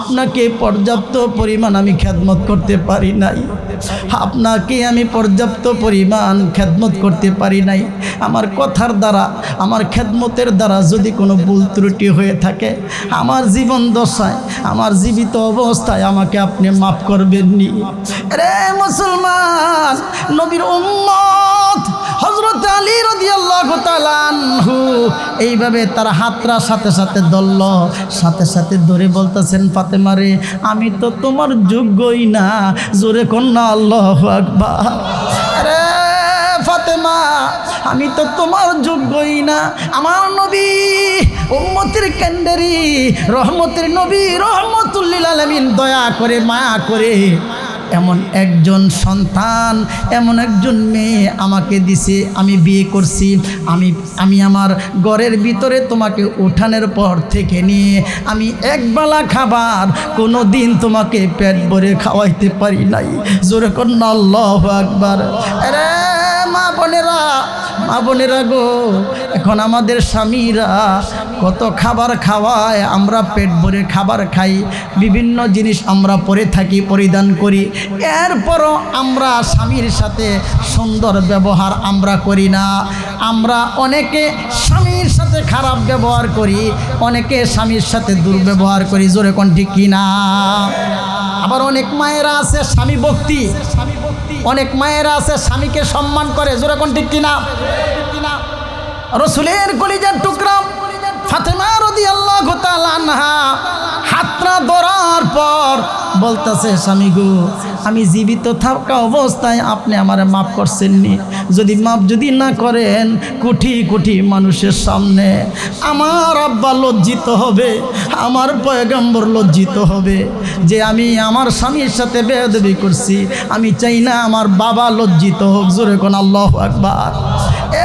আপনাকে পর্যাপ্ত পরিমাণ আমি খেদমত করতে পারি নাই, আপনাকে আমি পর্যাপ্ত পরিমাণ খেদমত করতে পারি নাই। আমার কথার দ্বারা, আমার খেদমতের দ্বারা যদি কোনো ভুল ত্রুটি হয়ে থাকে, আমার জীবন দশায়, আমার জীবিত অবস্থায় আমাকে আপনি মাফ করবেননি। রে মুসলমান নবীর উম্মত হযরত আলী রাদিয়াল্লাহু তাআলা আনহু এইভাবে তার হাতরা সাথে সাথে ধরল, সাথে সাথে ধরে বলতেছেন, ফাতেমা রে, আমি তো তোমার যোগ্যই না, জোরে কন্যা আল্লাহু আকবার। রে ফাতেমা, আমি তো তোমার যোগ্যই না। আমার নবী উম্মতের কান্ডারি, রহমতের নবী, রহমতুল লিল আলামিন দয়া করে মায়া করে এমন একজন সন্তান, এমন একজন মেয়ে আমাকে দিছে, আমি বিয়ে করছি। আমি আমার ঘরের ভিতরে তোমাকে উঠানের পর থেকে নিয়ে আমি একবেলা খাবার কোনো দিন তোমাকে পেট ভরে খাওয়াইতে পারি নাই। জোরে কন্যা আল্লাহু আকবার। আরে মা বোনেরা গো, এখন আমাদের স্বামীরা কত খাবার খাওয়ায়, আমরা পেট ভরে খাবার খাই, বিভিন্ন জিনিস আমরা পরে থাকি, পরিধান করি, এরপরও আমরা স্বামীর সাথে সুন্দর ব্যবহার আমরা করি না। আমরা অনেকে স্বামীর সাথে খারাপ ব্যবহার করি, অনেকে স্বামীর সাথে দুর্ব্যবহার করি। জোরে কোন ঠিক কিনা? আবার অনেক মায়েরা আছে স্বামী ভক্তি, অনেক মায়েরা আছে স্বামীকে সম্মান করে। জোরে কোন ঠিক কিনা? রাসূলের কলিজার টুকরা ফাতেমা রাদিয়াল্লাহু তাআলা আনহা হাতরা ধরার পর বলতেছে, স্বামী গো, আমি জীবিত থাকা অবস্থায় আপনি আমারে মাফ করছেননি, যদি মাফ যদি না করেন কোটি কোটি মানুষের সামনে আমার আব্বা লজ্জিত হবে, আমার পয়গম্বর লজ্জিত হবে যে আমি আমার স্বামীর সাথে বেয়াদবি করছি। আমি চাই না আমার বাবা লজ্জিত হোক। জোরে কোন আল্লাহু আকবার।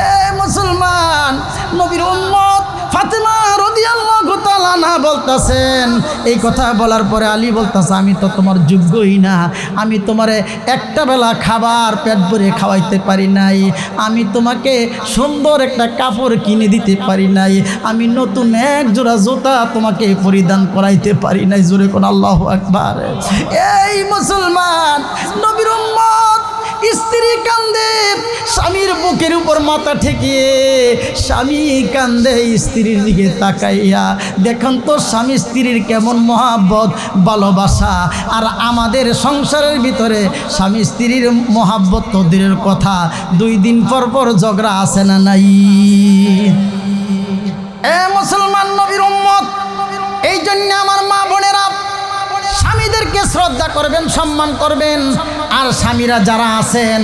এ মুসলমান নবীর উম্মত ফাতেমা রাদিয়াল্লাহু তাআলা আনহা বলতেছেন, এই কথা বলার পরে আলী বলতেছে, আমি তো তোমার যোগ্যই না, আমি তোমারে একটা বেলা খাবার পেট ভরে খাওয়াইতে পারি নাই, আমি তোমাকে সুন্দর একটা কাপড় কিনে দিতে পারি নাই, আমি নতুন এক জোড়া জুতা তোমাকে পরিধান করাইতে পারি নাই। জোরে কোন আল্লাহু আকবার। এই মুসলমান নবীর উম্মত স্ত্রী কান্দে, স্বামীর বুকের উপর মাথা ঠেকিয়ে স্বামী কান্দে স্ত্রীর দিকে তাকাইয়া। দেখুন তো স্বামী স্ত্রীর কেমন মহাব্বত, ভালোবাসা। আর আমাদের সংসারের ভিতরে স্বামী স্ত্রীর মহাব্বত তো দূরের কথা, 2 দিন পর পর ঝগড়া আছে না নাই? এ মুসলমান নবীর উম্মত, এই জন্য আমার মা বোনেরা স্বামীদেরকে শ্রদ্ধা করবেন, সম্মান করবেন। আর স্বামীরা যারা আছেন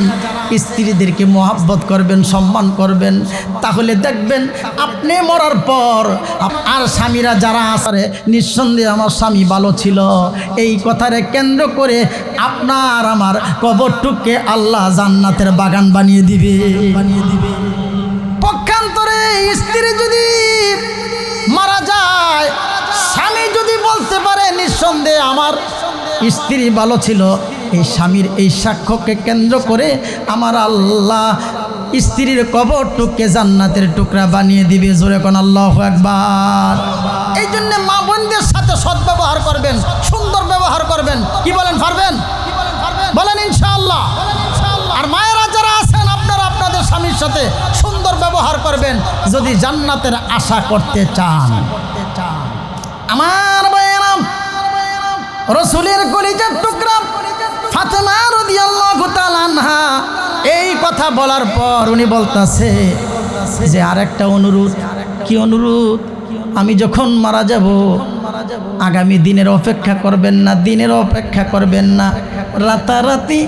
স্ত্রীদেরকে মহব্বত করবেন, সম্মান করবেন, তাহলে দেখবেন আপনি মরার পর আর স্বামীরা যারা আছে নিঃসন্দেহে আমার স্বামী ভালো ছিল, এই কথারে কেন্দ্র করে আপনার আমার কবরটুককে আল্লাহ জান্নাতের বাগান বানিয়ে দিবে। পক্ষান্তরে স্ত্রী যদি মারা যায়, স্বামী যদি বলতে পারে নিঃসন্দেহে আমার স্ত্রী ভালো ছিল, এই স্বামীর এই সাক্ষ্যকে কেন্দ্র করে আমার আল্লাহ স্ত্রীর কবরটুককে জান্নাতের টুকরা বানিয়ে দিবে। জোরে কোন আল্লাহু আকবার। এই জন্য মা বোনদের সাথে সদ্ব্যবহার করবেন, সুন্দর ব্যবহার করবেন। কি বলেন, পারবেন? বলেন ইনশাআল্লাহ। আর মায়েরা যারা আছেন আপনারা আপনাদের স্বামীর সাথে সুন্দর ব্যবহার করবেন যদি জান্নাতের আশা করতে চান। আমার ভাইয়েরা, রাসূলের কলিজার টুকরা ফাতেমা রাদিয়াল্লাহু তাআলা আনহা এই কথা বলার পর উনি বলতাছে যে আরেকটা অনুরোধ। কি অনুরোধ? আমি যখন মারা যাব আগামী দিনের অপেক্ষা করবেন না, দিনের অপেক্ষা করবেন না, রাতারাতি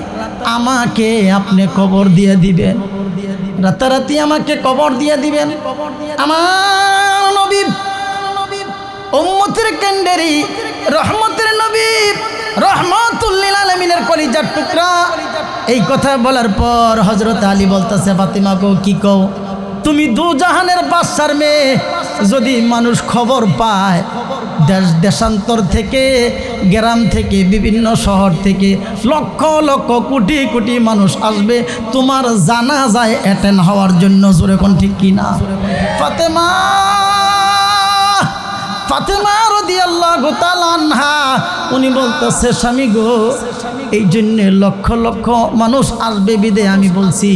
আমাকে আপনি কবর দিয়ে দিবেন, রাতারাতি আমাকে কবর দিয়ে দিবেন। আমার নবী উম্মতের কেন্দ্রেরই রহমতের নবী রহমাতুল লিল আলামিনের কলিজার টুকরা এই কথা বলার পর হযরত আলী বলতেছে, ফাতিমা গো কি কও? তুমি দুজাহানের বাদশার মেয়ে, যদি মানুষ খবর পায় দেশ দেশান্তর থেকে, গ্রাম থেকে, বিভিন্ন শহর থেকে লক্ষ লক্ষ কোটি কোটি মানুষ আসবে তোমার জানাজায় অ্যাটেন্ড হওয়ার জন্য। জোরে কোন ঠিক কিনা? ফাতেমা রাদিয়াল্লাহু তাআলা আনহা উনি বলতেছে, স্বামী গো এই জন্যে লক্ষ লক্ষ মানুষ আসবে বিদে আমি বলছি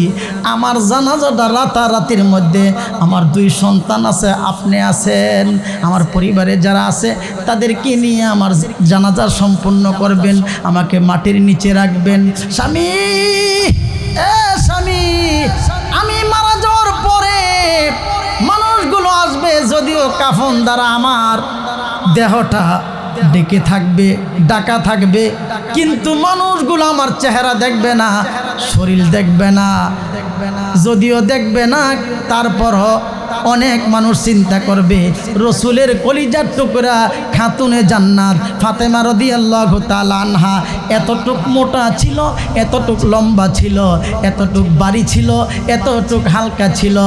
আমার জানাজাটা রাতারাতির মধ্যে, আমার 2 সন্তান আছে, আপনি আছেন, আমার পরিবারে যারা আছে তাদেরকে নিয়ে আমার জানাজা সম্পন্ন করবেন, আমাকে মাটির নিচে রাখবেন। স্বামী স্বামী, আমি মারা যাওয়ার পরে মানুষগুলো আসবে, যদিও কাফন দ্বারা আমার দেহটা ডেকে থাকবে, ডাকা থাকবে, কিন্তু মানুষগুলো আমার চেহারা দেখবে না, শরীর দেখবে না, যদিও দেখবে না তারপরও অনেক মানুষ চিন্তা করবে রসুলের কলিজার টুকরা খাতুনে জান্নাত ফাতেমা রাদিয়াল্লাহু তাআলা আনহা এতটুক মোটা ছিল, এতটুক লম্বা ছিল, এতটুক বাড়ি ছিল, এতটুক হালকা ছিল।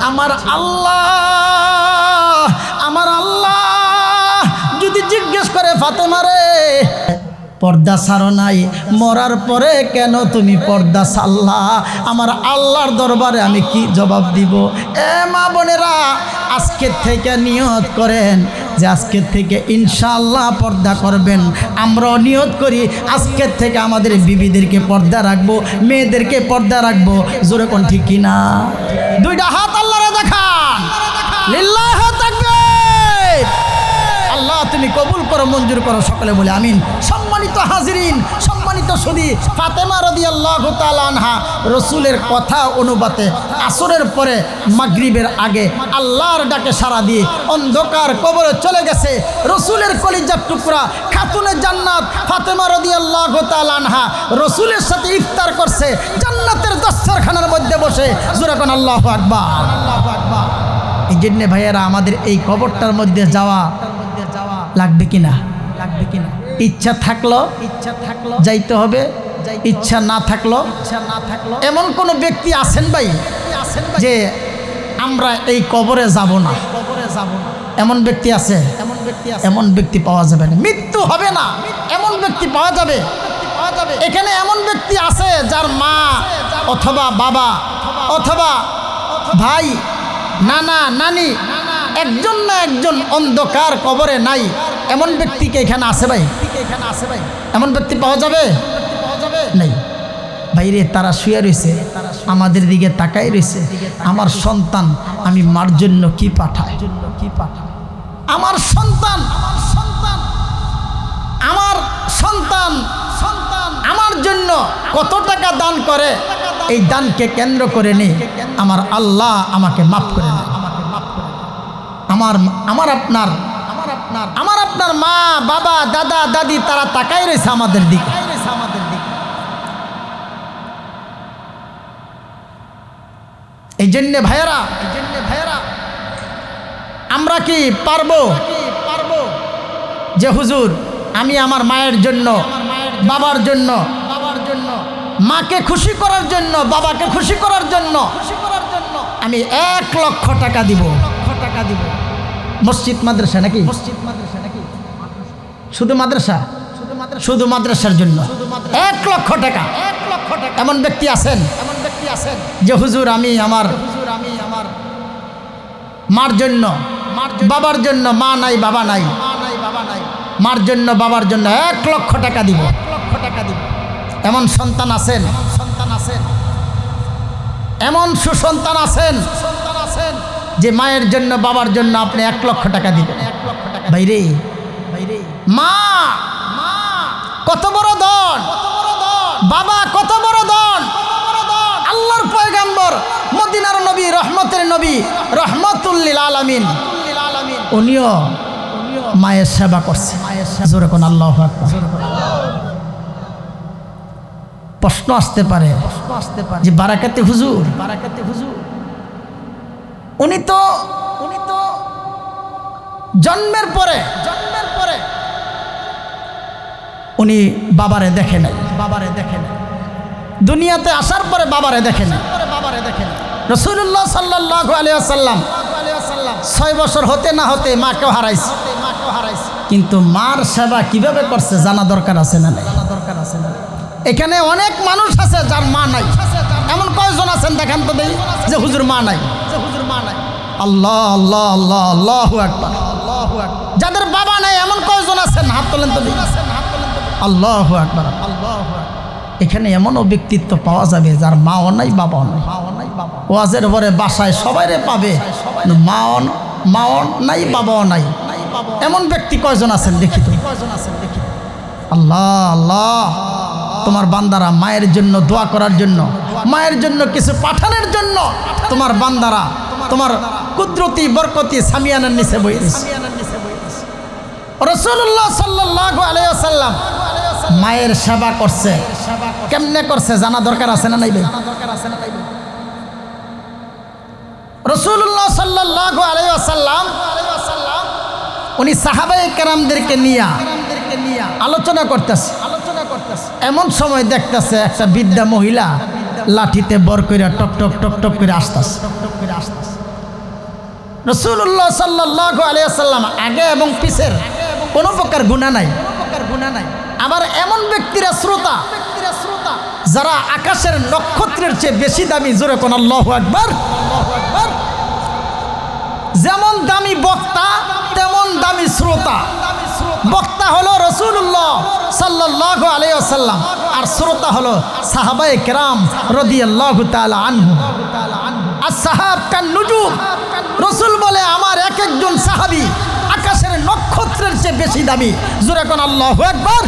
আমার আল্লাহ যদি জিজ্ঞেস করে, ফাতেমা রে পর্দা ছাড়ো নাই, মরার পরে কেন তুমি পর্দা ছাড়লা? আমার আল্লাহর দরবারে আমি কি জবাব দিব? মা বোনেরা, আজকের থেকে নিয়ত করেন যে আজকের থেকে ইনশাআল্লাহ পর্দা করবেন। আমরাও নিয়ত করি আজকের থেকে আমাদের বিবিদেরকে পর্দা রাখবো, মেয়েদেরকে পর্দা রাখবো। জোরে কোন ঠিক কিনা? 2টা হাত আল্লাহরে দেখান, লিল্লাহ তাকবীর। আল্লাহ তুমি কবুল করো, মঞ্জুর করো, সকলে বলে আমিন। সম্মানিত হাজিরিন, সম্মানিত সুধী, ফাতেমা রাদিয়াল্লাহু তাআলা আনহা রসুলের কথা অনুপাতে আসরের পরে মাগরিবের আগে আল্লাহর ডাকে সাড়া দিয়ে অন্ধকার কবরে চলে গেছে। রসুলের কলিজার টুকরা খাতুনে জান্নাত ফাতেমা রাদিয়াল্লাহু তাআলা আনহা রসুলের সাথে ইফতার করছে জান্নাতের দস্তরখানার মধ্যে বসে। জোরে কোন আল্লাহু আকবার। এই জন্য ভাইয়েরা, আমাদের এই কবরটার মধ্যে যাওয়া লাগবে কিনা? ইচ্ছা থাকলো যাইতে হবে, ইচ্ছা না থাকলো। এমন কোন ব্যক্তি আছেন ভাই যে আমরা এই কবরে যাব না? এমন ব্যক্তি আছে? এমন ব্যক্তি পাওয়া যাবে না। মৃত্যু হবে না এমন ব্যক্তি পাওয়া যাবে। এখানে এমন ব্যক্তি আছে যার মা অথবা বাবা অথবা ভাই, নানা নানি একজন না একজন অন্ধকার কবরে নাই, এমন ব্যক্তিকে এখানে আছে ভাই? এমন ব্যক্তি পাওয়া যাবে? নাই বাইরে, তারা শুয়ে রয়েছে, আমাদের দিকে তাকাই রয়েছে। আমার সন্তান আমি মার জন্য কি পাঠাই? আমার সন্তান আমার জন্য কত টাকা দান করে, এই দানকে কেন্দ্র করে নেই আমার আল্লাহ আমাকে মাফ করে নেয়। আমার আপনার মা বাবা দাদা দাদি তারা তাকাই রয়েছে আমাদের দিকে। এই জন্য ভাইয়েরা, আমরা কি পারবো যে হুজুর আমি আমার মায়ের জন্য, বাবার জন্য, মাকে খুশি করার জন্য, বাবাকে খুশি করার জন্য আমি 1 লক্ষ টাকা দিব? মসজিদ মাদ্রাসা নাকি? শুধু মাদ্রাসা? শুধু মাদ্রাসার জন্য 1 লক্ষ টাকা। এমন ব্যক্তি আছেন যে হুজুর আমি আমার মার জন্য, বাবার জন্য, মা নাই বাবা নাই, মার জন্য বাবার জন্য 1 লক্ষ টাকা দিব? এমন সন্তান আছেন? এমন সুসন্তান আছেন যে মায়ের জন্য বাবার জন্য আপনি 1 লক্ষ টাকা দিবেন? ভাইরে, মা কত বড় ধন! বাবা কত বড় দান! আল্লাহর পয়গম্বর, মদিনার নবী, রহমতের নবী, রহমতুল লিল আলামিন, উনিও মায়ের সেবা করছে। জোরে কোন আল্লাহু আকবার। প্রশ্ন আসতে পারে যে বারাকাতে হুজুর, উনি তো জন্মের পরে উনি বাবারে দেখে নাই, দুনিয়াতে আসার পরে বাবারে দেখে নাই। রাসূলুল্লাহ সাল্লাল্লাহু আলাইহি ওয়াসাল্লাম 6 বছর হতে না হতে মাকেও হারাইছে, কিন্তু মার সেবা কিভাবে করছে জানা দরকার আছে না? এখানে অনেক মানুষ আছে যার মা নাই। এমন কয়জন আছেন দেখান তো দেখি যে হুজুর মা নাই? আল্লাহ আল্লাহ আল্লাহ, আল্লাহু আকবার। যাদের বাবা নাই এমন কয়জন আছেন? হাত তোলেন তো দেখি। আল্লাহু আকবার। এখানে এমনও ব্যক্তিত্ব পাওয়া যাবে যার মাও নাই, বাবাও নাই। ওয়াজের পরে বাসায় সবাইরে পাবে, মাও নাই, বাবাও নাই। এমন ব্যক্তি কয়জন আছেন দেখি তো? আল্লাহ আল্লাহ, তোমার বান্দারা মায়ের জন্য দোয়া করার জন্য, মায়ের জন্য কিছু পাঠানোর জন্য তোমার বান্দারা তোমার কুদরতি বরকতি সামিয়ানার নিচে বইছে। রাসূলুল্লাহ সাল্লাল্লাহু আলাইহি ওয়াসাল্লাম মায়ের সেবা করছে। কেমনে করছে জানা দরকার আছে না নাই ভাই? রাসূলুল্লাহ সাল্লাল্লাহু আলাইহি ওয়াসাল্লাম উনি সাহাবায়ে কেরামদেরকে নিয়ে আলোচনা করতেছে। এমন সময় দেখতেছে একটা বৃদ্ধা মহিলা লাঠিতে বর কইরা টক টক টক টক করে আসতেছে। রাসূলুল্লাহ সাল্লাল্লাহু আলাইহি ওয়াসাল্লাম আগে এবং পিছের কোনো প্রকার গুনাহ নাই। আবার এমন ব্যক্তিরা শ্রোতা যারা আকাশের নক্ষত্রের চেয়ে বেশি দামি। জোরে কোন আল্লাহু আকবার। যেমন দামি বক্তা তেমন দামি শ্রোতা। বক্তা হলো রাসূলুল্লাহ সাল্লাল্লাহু আলাইহি ওয়াসাল্লাম, আর শ্রোতা হলো সাহাবায়ে কেরাম রাদিয়াল্লাহু তাআলা আনহুম। আসহাব কান নুজুম। রাসূল বলে আমার এক একজন সাহাবী আকাশের নক্ষত্রের চেয়ে বেশি দামি। জোরে কোন আল্লাহু আকবার।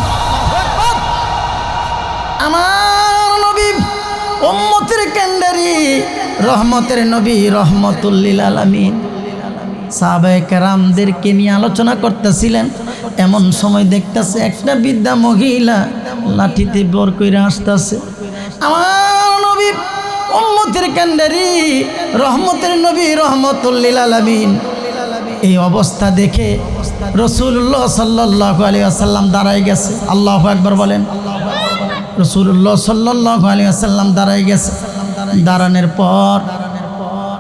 আমার নবী উম্মতের কান্ডারি, রহমতের নবী, রহমতুল লিল আলামিন, সাহাবায়ে কেরামদেরকে নিয়ে আলোচনা করতেছিলেন। এমন সময় দেখতেছে একটা বৃদ্ধা মহিলা লাঠিতে বর কইরা আসতেছে। আমার নবী উম্মতের কান্ডারি, রহমতের নবী, রহমতুল লিল আলামিন, এই অবস্থা দেখে রাসূলুল্লাহ সাল্লাল্লাহু আলাইহি ওয়াসাল্লাম দাঁড়ায় গেছে। আল্লাহু আকবার বলেন। রাসূলুল্লাহ সাল্লাল্লাহু আলাইহি ওয়াসাল্লাম দাঁড়ায় গেছে। দাঁড়ানোর পর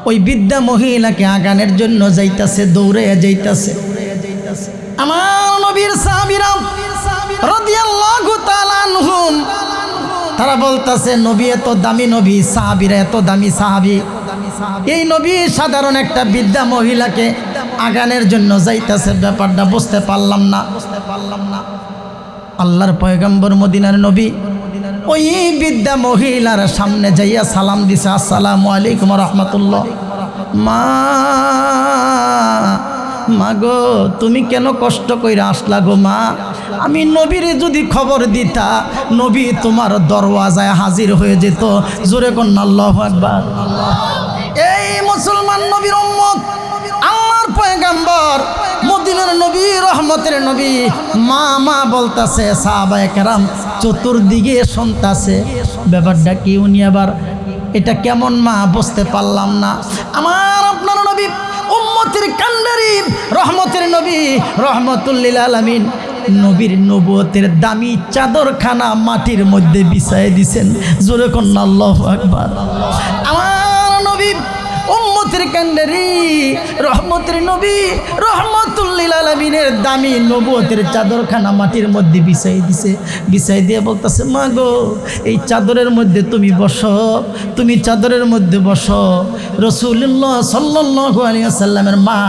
ওই বৃদ্ধা মহিলাকে আগানোর জন্য যাইতাছে, দৌড়ে যাইতাছে। আমার নবীর সাহাবীরা রাদিয়াল্লাহু তাআলা আনহুম তারা বলতাছে নবী এত দামি নবী, সাহাবীরা এত দামি সাহাবী। এই নবী সাধারণ একটা বৃদ্ধা মহিলাকে আগানোর জন্য যাইতাছে, ব্যাপারটা বুঝতে পারলাম না। আল্লাহর পয়গম্বর মদিনার নবী ওই বৃদ্ধা মহিলার সামনে যাইয়া সালাম দিছে, আসসালামু আলাইকুম রাহমাতুল্লাহ। মা গো, তুমি কেন কষ্ট কইরা আসলা গো মা? আমি নবীরে যদি খবর দিতা, নবী তোমার দরওয়াজায় হাজির হয়ে যেত। জোরে কোন আল্লাহু আকবার। এই মুসলমান নবীর উম্মত, আল্লাহর পয়গম্বর মদিনার নবী, রহমতের নবী মা মা বলতাছে। সাহাবায়ে কেরাম চতুর্দিকে শুনতাছে ব্যাপারটা কি। উনি আবার এটা কেমন মা বুঝতে পারলাম না। আমার আপনার নবী উম্মতের কান্ডারি, রহমতের নবী, রহমতুল লিল আলামিন, নবীর নবুয়তের দামি চাদরখানা মাটির মধ্যে বিছায় দিছেন। জোরে কোন আল্লাহু আকবার। আমার নবী উম্মতের কান্ডারি, রহমতের নবী, রহমতুল লিল আলামিনের দামি নবুয়তের চাদরখানা মাটির মধ্যে বিছাই দিছে। বিছাই দিয়ে বলতেছে মা গো, এই চাদরের মধ্যে তুমি বসো, তুমি চাদরের মধ্যে বসো। রাসূলুল্লাহ সাল্লাল্লাহু আলাইহি ওয়াসাল্লামের মা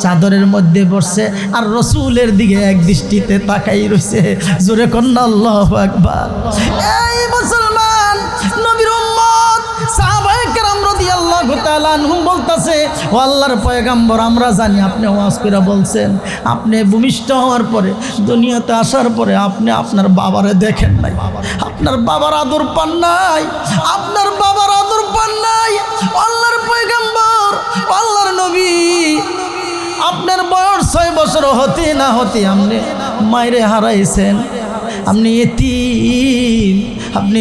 চাদরের মধ্যে বসছে আর রাসূলের দিকে এক দৃষ্টিতে তাকাই রইছে। জোরে কন্না আল্লাহু আকবার। এই মুসলমান নবীর উম্মত সাহাবায়ে কেরাম রাদিয়াল্লাহু রাদিয়াল্লাহু তাআলা আনহু বলতাছে, ও আল্লাহর পয়গম্বর, আমরা জানি আপনি ওয়াজ করে বলছেন আপনি ভূমিষ্ঠ হওয়ার পরে, দুনিয়াতে আসার পরে আপনি আপনার বাবারে দেখেন নাই, আপনার বাবার আদর পান নাই, আপনার বাবার আদর পান নাই। আল্লাহর পয়গম্বর, আল্লাহর নবী, আপনার বয়স 6 বছর হতে না হতে আপনি মায়েরে হারাইছেন, আপনি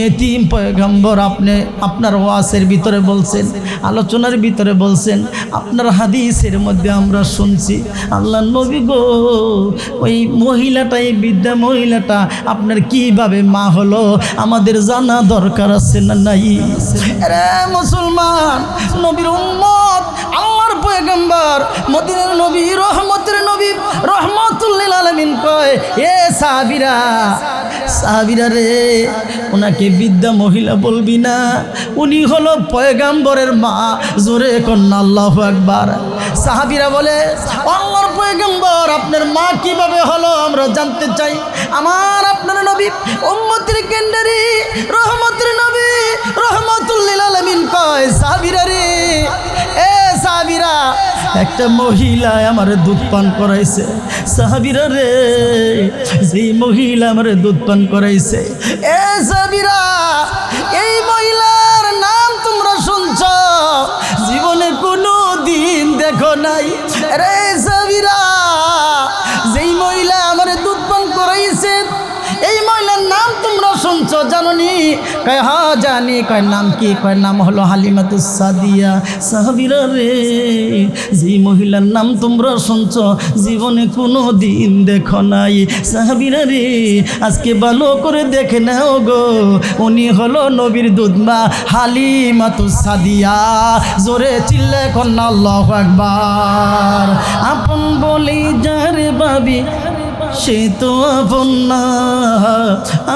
এতিম পয়গম্বর। আপনি আপনার ওয়াজের ভিতরে বলছেন, আলোচনার ভিতরে বলছেন, আপনার হাদিসের মধ্যে আমরা শুনছি, আল্লাহ নবী গো, ওই মহিলাটা, এই বৃদ্ধা মহিলাটা আপনার কিভাবে মা হলো আমাদের জানা দরকার আছে না নাই? রে মুসলমান, নবীর উম্মত, আল্লাহর পয়গম্বর, মদিনার নবী, রহমতের নবী, রহমাতুল লিল আলামিন কয়, এ সাহাবীরা রে, ওনাকে বৃদ্ধা মহিলা বলবি না, উনি হলো পয়গম্বরের মা। জোরে কন্যা আল্লাহু আকবার। সাহাবীরা বলে, আল্লাহর পয়গম্বর, আপনার মা কিভাবে হলো আমরা জানতে চাই। আমার আপনার নবী উম্মতের কেন্দ্রে, রহমতের নবী, রহমাতুল লিল আলামিন কয়, সাহাবীরা রে, এ সাহাবীরা, একটা মহিলা আমার দুধ পান করাইছে। সাহাবীরা রে, যেই মহিলা আমার দুধ পান করাইছে, এ সাহাবীরা, এই মহিলার নাম তোমরা শুনছ, জীবনে কোনো দিন দেখো নাই। রে সাহাবীরা, যেই মহিলা আমার দুধ পান করাইছে, এই মহিলার নাম তোমরা শুনছ, জানোনি? কয় হ্যাঁ জানি। কয় নাম কি? কয় নাম হলো হালিমাতুস সাদিয়া। সাহাবীরা রে, যেই মহিলার নাম তোমরা শুনছ, জীবনে কোনো দিন দেখো নাই। সাহাবীরা রে, আজকে ভালো করে দেখে নাও গো, উনি হলো নবীর দুধমা হালিমাতুস সাদিয়া। জোরে চিল্লে কন্যা আল্লাহু আকবার। আপন বলি যারে ভাবি, সে তো আপন না,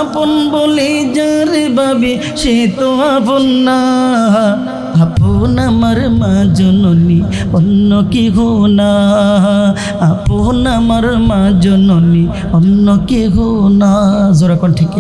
আপন বলে যারে ভাবি, সে তো আপন না। আপন আমার মা জননী, অন্য কেহ না। আপন আমার মা জননী, অন্য কেহ না। জোরা কোন ঠিক?